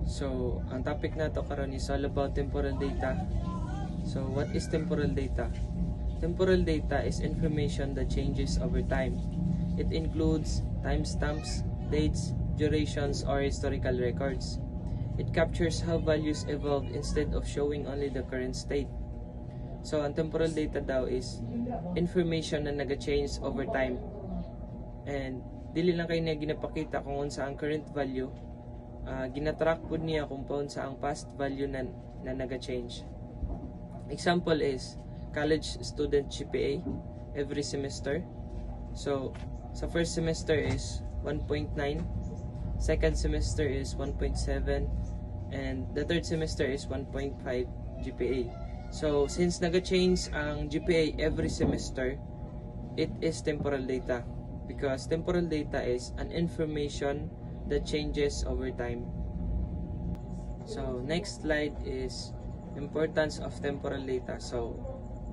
So, ang topic nato karon is all about temporal data. So, what is temporal data? Temporal data is information that changes over time. It includes timestamps, dates, durations, or historical records. It captures how values evolve instead of showing only the current state. So, ang temporal data daw is information na naga-change over time. And dili lang kayo niya ginapakita kung unsa ang current value, ginatrack po niya kung paun sa ang past value na naga-change. Example is college student GPA every semester. So, sa first semester is 1.9, second semester is 1.7, and the third semester is 1.5 GPA. So, since naga-change ang GPA every semester, it is temporal data because temporal data is an information that changes over time. So, next slide is importance of temporal data. So,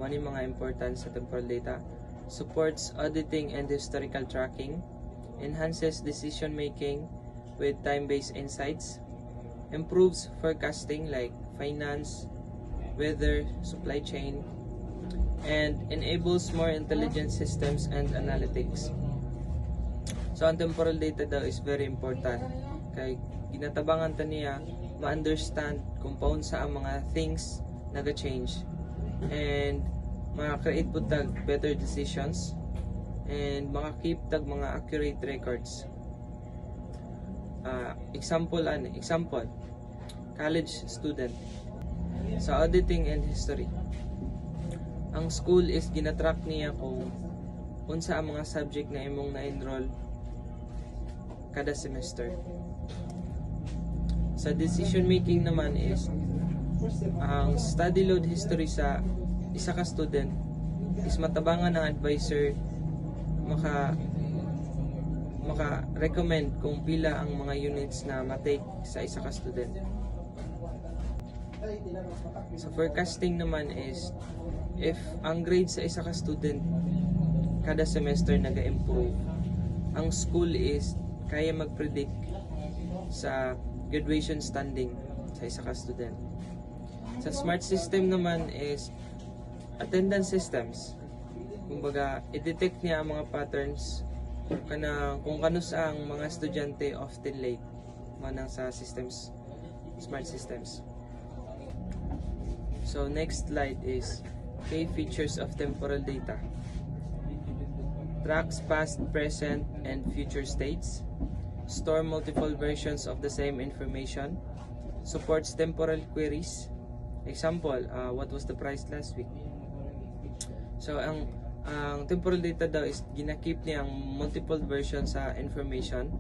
ano yung mga importance sa temporal data? Supports auditing and historical tracking, enhances decision making with time-based insights, improves forecasting like finance, weather, supply chain, and enables more intelligent systems and analytics. So, ang temporal data daw is very important. Kay ginatabangan ta niya ma-understand kung paun sa ang mga things naga-change and maka-create po tag better decisions and maka-keep tag mga accurate records. Example, college student sa auditing and history. Ang school is ginatrack niya kung unsa ang mga subject na imong na-enroll kada semester. Sa decision making naman is ang study load history sa isa ka student is matabangan ng advisor maka-recommend kung pila ang mga units na matake sa isa ka student. Sa forecasting naman is if ang grade sa isa ka student kada semester naga-improve, ang school is kaya mag-predict sa graduation standing sa isa ka student. Sa smart system naman is attendance systems. Kumbaga, i-detect niya ang mga patterns kung kanus ang mga estudyante often late manang sa systems, smart systems. So next slide is key features of temporal data. Tracks past, present, and future states. Store multiple versions of the same information. Supports temporal queries. Example, what was the price last week? So ang temporal data daw is gina-keep niya ang multiple versions sa information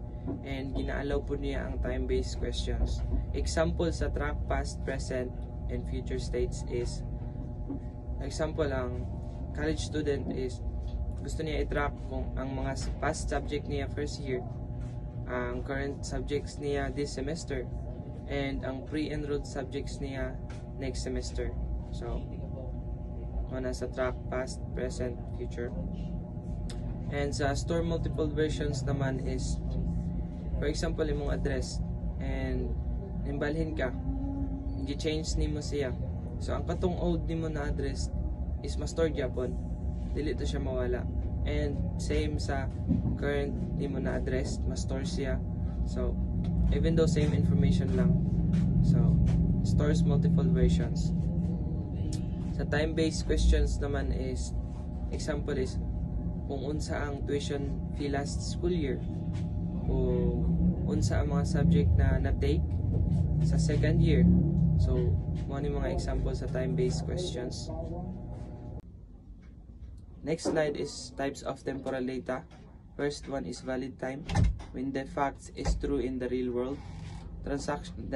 and gina-allow po niya ang time-based questions. Example sa track past, present, and future states is, example, ang college student is gusto niya i-track kung ang mga past subject niya first year, ang current subjects niya this semester, and ang pre-enrolled subjects niya next semester. So, nasa track past, present, future. And sa store multiple versions naman is, for example, imong address and nimbalhin ka, i-change nimo siya. So, ang katong old nimo na address is ma-store gyapon, dili to siya mawala. And same sa current nimo na address, ma-store siya. So, even though same information lang, so stores multiple versions. Sa time-based questions naman is, example is, kung unsa ang tuition fee last school year, o unsa ang mga subject na na-take sa second year. So, mga mga example sa time-based questions. Next slide is types of temporal data. First one is valid time, when the fact is true in the real world. The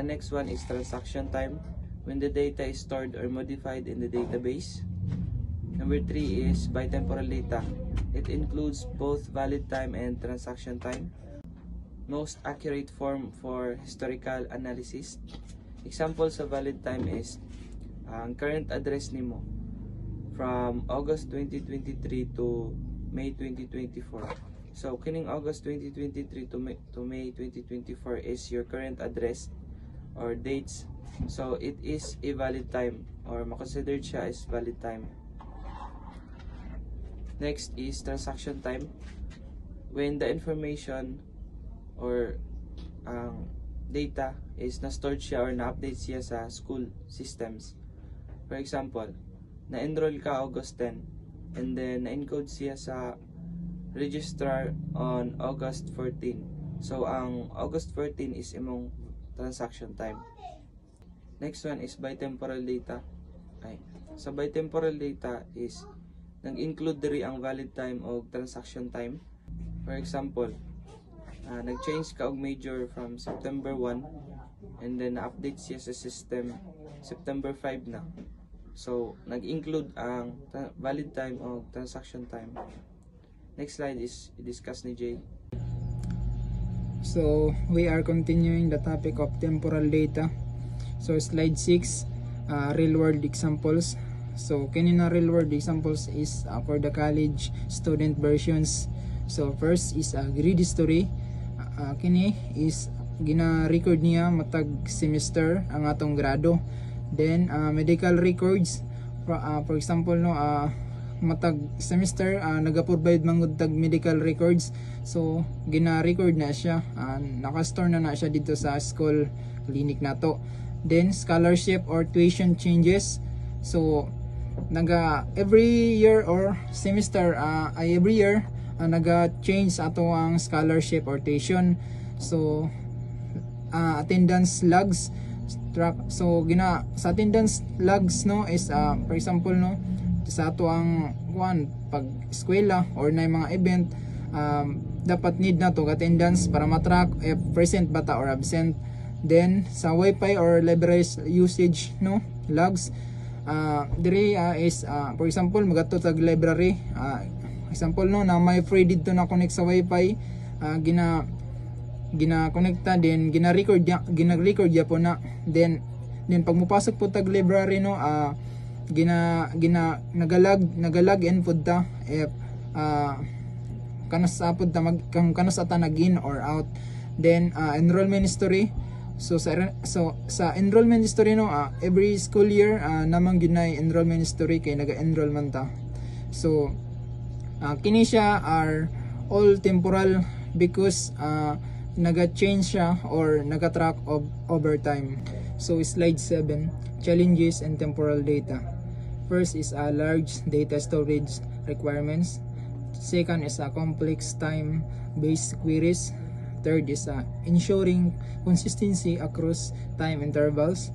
next one is transaction time, when the data is stored or modified in the database. Number 3 is bitemporal data. It includes both valid time and transaction time. Most accurate form for historical analysis. Examples of valid time is ang current address nimo from August 2023 to May 2024. So, kining August 2023 to May 2024 is your current address or dates. So it is a valid time, or makonsidered siya as valid time. Next is transaction time. When the information or data is na-stored siya or na-update siya sa school systems. For example, na-enroll ka August 10 and then na-encode siya sa registrar on August 14. So ang August 14 is imong transaction time. Next one is bitemporal data. So bitemporal data is nag-include diri ang valid time o transaction time. For example, nag-change ka og major from September 1 and then na-update siya sa system September 5 na. So nag-include ang valid time o transaction time. Next slide is i-discuss ni Jay. So we are continuing the topic of temporal data. So slide 6, real world examples. So kanina real world examples is for the college student versions. So first is grade history. Kini is gina-record niya matag semester ang atong grado. Then medical records, for example no, matag semester naga-provide mangud tag medical records. So gina-record na siya, naka-store na siya dito sa school clinic nato. Then scholarship or tuition changes. So every year or semester every year naga-change ato ang scholarship or tuition. So attendance logs track. So sa attendance logs no is for example no, sa ato ang pag eskwela or na mga event, dapat need na to attendance para matrack if present bata or absent. Then sa wifi or library usage no logs, diri is for example magato tag library, example no na may free dito na connect sa wifi, gina-connecta din gina-record ya po na. Then pag mupasok po tag library no, nagalag in pud ta if kanas apod ta kanas ata nag-in or out. Then enrollment history. So sa enrollment history no, every school year namang ginay enrollment history kay naga-enroll man ta. So kini siya are all temporal because naga-change siya or naga-track of over time. So slide 7, challenges and temporal data. First is large data storage requirements. Second is complex time-based queries. Third is ensuring consistency across time intervals.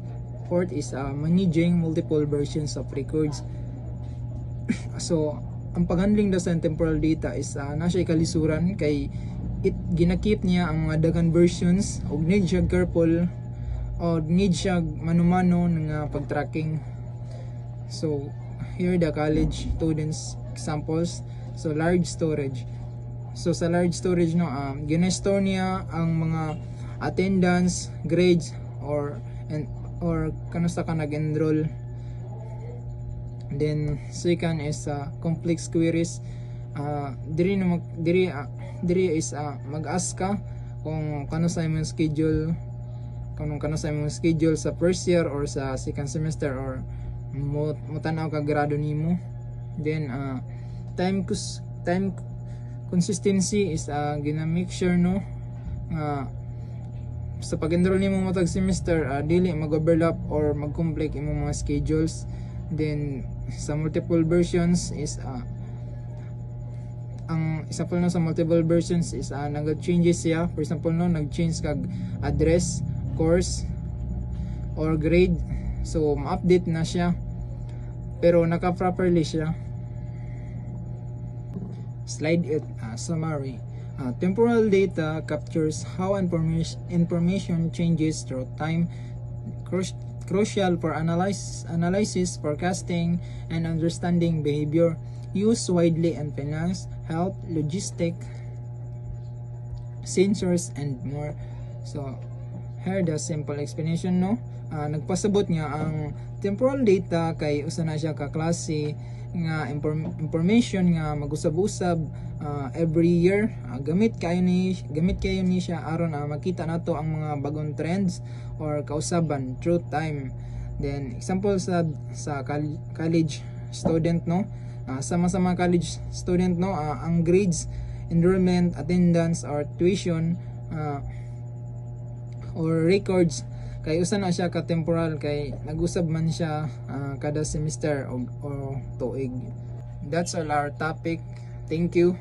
Fourth is managing multiple versions of records. So ang paghandling daw sa temporal data is nasa kalisuran kay ginakip niya ang mga daghang versions ug need siya careful o need siya mano-mano nga pag-tracking. So here the college students examples. So large storage. So sa large storage no, gina-store niya ang mga attendance, grades or kanusta ka nag-enroll. Then second is complex queries. Diri is mag-ask ka kung kano sa imong schedule, sa first year or sa second semester or mo tanaw ka grado nimo. Then time consistency is gina-make sure no sa pag-enroll nimo matag semester dili mag-overlap or mag-conflict imong mga schedules. Then sa multiple versions is ang example no sa multiple versions is nag-changes siya. For example no, nag-change kag address, course or grade. So ma-update na siya pero naka-properly siya. Slide 8, summary. Temporal data captures how information changes through time, crucial for analysis, forecasting, and understanding behavior. Used widely in finance, health, logistics, sensors, and more. So Here the simple explanation, no. Nagpasabot nga ang temporal data kay usa na siya ka klase nga information nga mag-usab-usab every year. Gamit kayo ni siya aron makita nato ang mga bagong trends or kausaban through time. Then example sa college student, no. Sama-sama college student, no, ang grades, enrollment, attendance or tuition or records kay usa na siya ka temporal kay nag-usab man siya kada semester o tuig. That's all our topic. Thank you.